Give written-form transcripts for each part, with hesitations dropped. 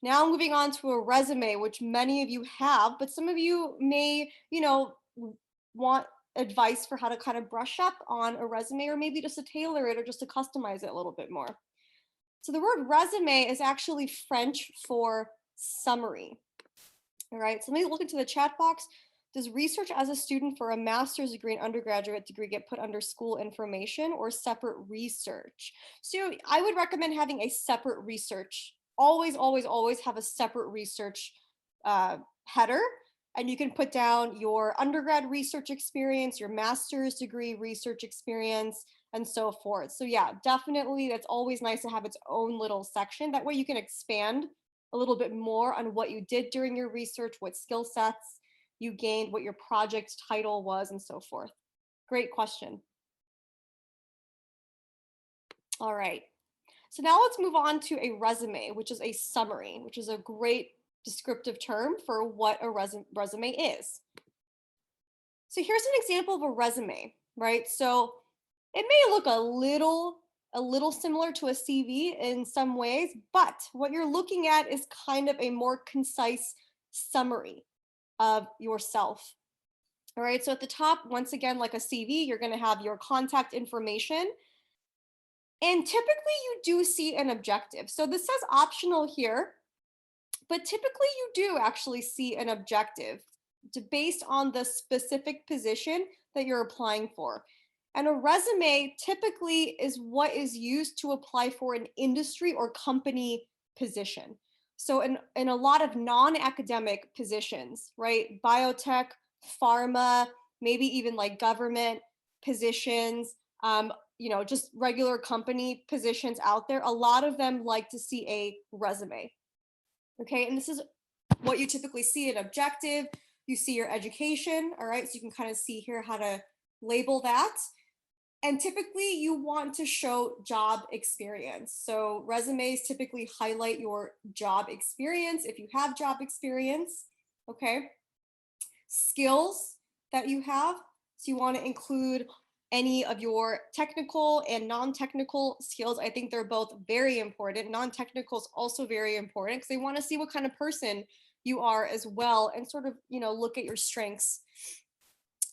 Now moving on to a resume, which many of you have, but some of you may, want advice for how to kind of brush up on a resume or maybe just to tailor it or just to customize it a little bit more. So the word resume is actually French for summary. All right, so let me look into the chat box. Does research as a student for a master's degree and undergraduate degree get put under school information or separate research? So I would recommend having a separate research. Always, always, always have a separate research header. And you can put down your undergrad research experience, your master's degree research experience, and so forth. So yeah, definitely that's always nice to have its own little section. That way you can expand a little bit more on what you did during your research, what skill sets you gained, what your project title was, and so forth. Great question. All right. So now let's move on to a resume, which is a summary, which is a great descriptive term for what a resume is. So here's an example of a resume, right? So it may look a little similar to a CV in some ways, but what you're looking at is kind of a more concise summary of yourself. All right, so at the top, once again, like a CV, you're going to have your contact information. And typically, you do see an objective. So this says optional here, but typically, you do actually see an objective based on the specific position that you're applying for. And a resume typically is what is used to apply for an industry or company position. So, in a lot of non academic positions, right? Biotech, pharma, maybe even like government positions, just regular company positions out there, a lot of them like to see a resume. Okay, and this is what you typically see an objective. You see your education, all right? So you can kind of see here how to label that. And typically you want to show job experience. So resumes typically highlight your job experience if you have job experience, okay? Skills that you have. So you want to include any of your technical and non-technical skills. I think they're both very important. Non-technical is also very important because they want to see what kind of person you are as well and sort of, look at your strengths.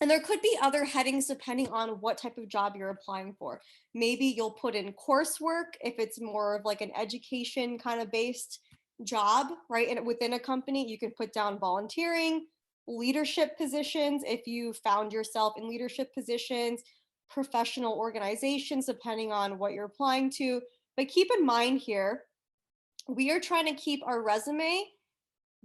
And there could be other headings depending on what type of job you're applying for. Maybe you'll put in coursework if it's more of like an education kind of based job, right? And within a company, you can put down volunteering, leadership positions if you found yourself in leadership positions, professional organizations, depending on what you're applying to. But keep in mind here, we are trying to keep our resume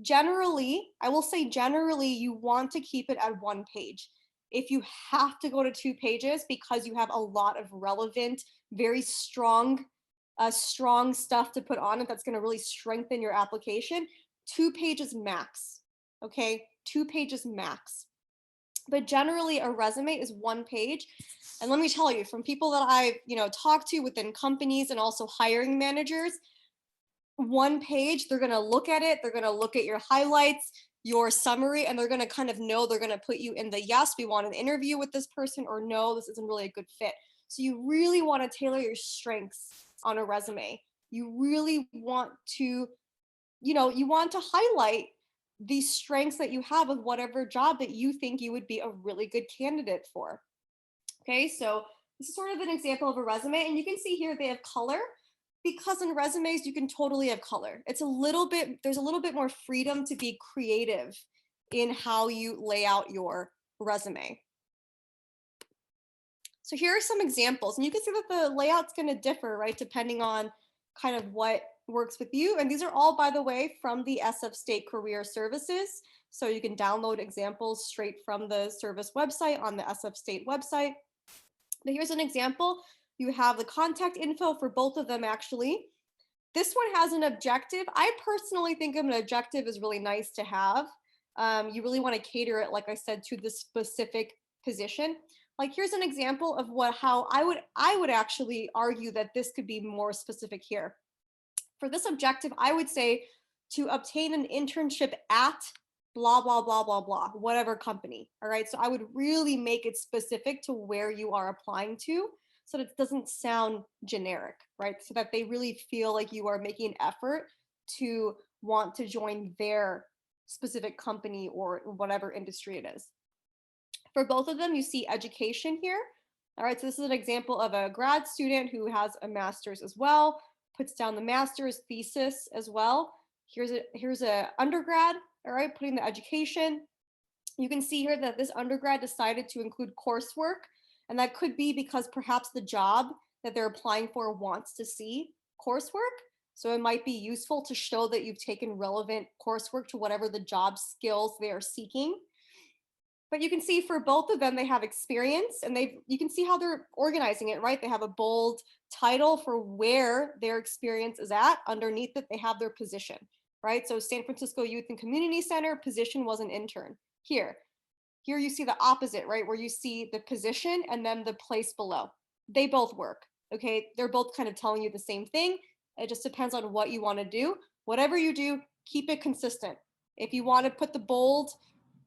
generally, I will say generally, you want to keep it at one page. If you have to go to 2 pages because you have a lot of relevant, very strong stuff to put on it that's going to really strengthen your application, 2 pages max. Okay, 2 pages max. But generally, a resume is 1 page. And let me tell you, from people that I've talked to within companies and also hiring managers, 1 page, they're going to look at it, they're going to look at your highlights, your summary, and they're going to kind of know they're going to put you in the yes, we want an interview with this person, or no, this isn't really a good fit. So you really want to tailor your strengths on a resume. You really want to, you want to highlight the strengths that you have with whatever job that you think you would be a really good candidate for. Okay, so this is sort of an example of a resume, and you can see here they have color because in resumes you can totally have color. There's a little bit more freedom to be creative in how you lay out your resume. So here are some examples, and you can see that the layout's going to differ, right, depending on kind of what works with you. And these are all, by the way, from the SF State Career Services. So you can download examples straight from the service website on the SF State website. But here's an example. You have the contact info for both of them, actually. This one has an objective. I personally think an objective is really nice to have. You really want to cater it, like I said, to the specific position. Like here's an example of how I would actually argue that this could be more specific here. For this objective, I would say to obtain an internship at blah, blah, blah, blah, blah, whatever company. All right. So I would really make it specific to where you are applying to so that it doesn't sound generic, right? So that they really feel like you are making an effort to want to join their specific company or whatever industry it is. For both of them, you see education here. All right, so this is an example of a grad student who has a master's as well, puts down the master's thesis as well. Here's a undergrad, all right, putting the education. You can see here that this undergrad decided to include coursework, and that could be because perhaps the job that they're applying for wants to see coursework. So it might be useful to show that you've taken relevant coursework to whatever the job skills they are seeking. But you can see for both of them, they have experience, and you can see how they're organizing it, right? They have a bold title for where their experience is at. Underneath it, they have their position, right? So San Francisco Youth and Community Center, position was an intern. Here you see the opposite, right? Where you see the position and then the place below. They both work, okay? They're both kind of telling you the same thing. It just depends on what you want to do. Whatever you do, keep it consistent. If you want to put the bold,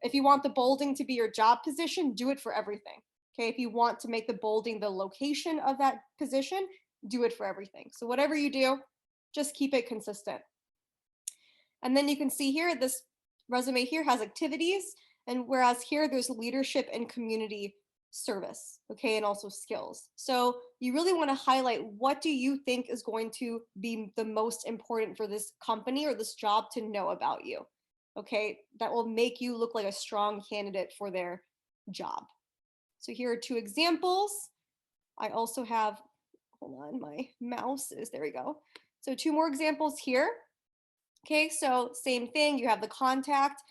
if you want the bolding to be your job position, do it for everything. Okay, if you want to make the bolding the location of that position, do it for everything. So whatever you do, just keep it consistent. And then you can see here, this resume here has activities, and whereas here there's leadership and community service, okay, and also skills. So you really want to highlight, what do you think is going to be the most important for this company or this job to know about you? Okay, that will make you look like a strong candidate for their job. So here are two examples. I also have, hold on, my mouse is, there we go. So two more examples here. Okay, so same thing, you have the contact,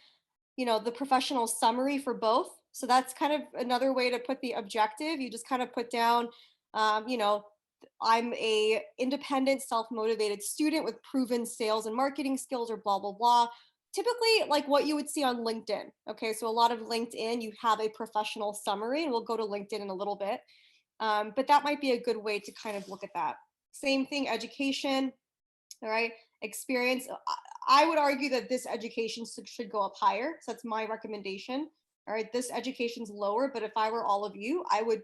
the professional summary for both. So that's kind of another way to put the objective. You just kind of put down, I'm a independent, self-motivated student with proven sales and marketing skills, or blah, blah, blah. Typically like what you would see on LinkedIn. Okay, so a lot of LinkedIn, you have a professional summary, and we'll go to LinkedIn in a little bit. But that might be a good way to kind of look at that. Same thing, education, all right, experience. I would argue that this education should go up higher. So that's my recommendation. All right, this education's lower, but if I were all of you, I would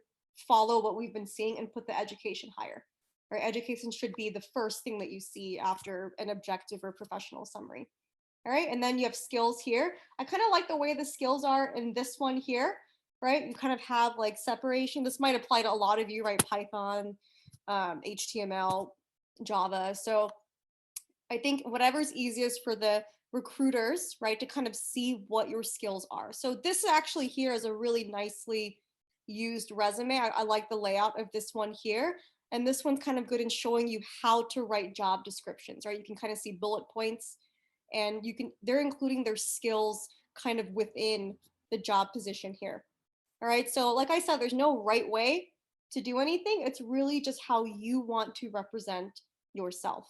follow what we've been seeing and put the education higher. All right, education should be the first thing that you see after an objective or professional summary. All right, and then you have skills here. I kind of like the way the skills are in this one here, right? You kind of have like separation. This might apply to a lot of you, right? Python, HTML, Java. So I think whatever's easiest for the recruiters, right, to kind of see what your skills are. So this actually here is a really nicely used resume. I like the layout of this one here. And this one's kind of good in showing you how to write job descriptions, right? You can kind of see bullet points, and they're including their skills kind of within the job position here. All right, so like I said, there's no right way to do anything. It's really just how you want to represent yourself.